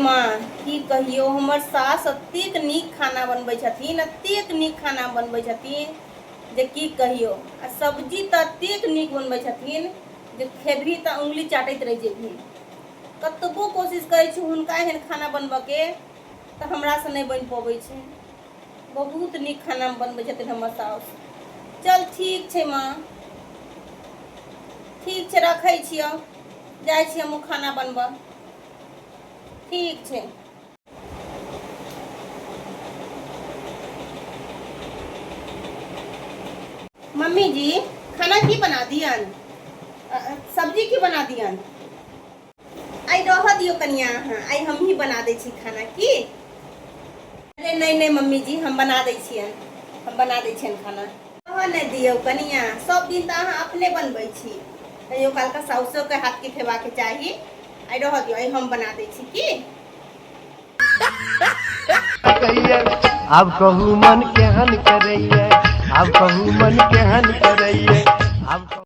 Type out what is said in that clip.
माँ की कहियो हमर सास एतेक नीक खाना बनबै छथिन, एतेक नीक खाना बनबै छथिन जे की कहियो। आ सब्जी तऽ एतेक नीक बनबै छथिन जे खेबही तऽ उंगली चाटैत रहि जेबही। कतबो कोशिश करै छी हुनका एहन खाना बनबऽके तऽ हमरासँ नहीं बनि पबै छै। बहुत नीक खाना बनबै छथिन हमर साउस। चल ठीक छै माँ, ठीक छै, रखै छियौ, जाइ छी हमहूँ खाना बनबऽ। ठीक छै। मम्मी जी खाना की बना दियन? सब्जी की बना दियन? आई रह दियौ कनिया, अहाँ आई हम ही बना दै छी खाना की? अरे नहीं नहीं मम्मी जी, हम बना दै छियन, हम बना दै छियन खाना। रह नहीं दियौ कनिया, सब दिन तऽ अहाँ अपने बनबै छी, कहियो काल का साउसो के हाथ के खेबाके चाही। आई रह दियौ, आई हम बना दै छी की? आब कहू मन केहन करैया, आब कहू मन केहन करैया।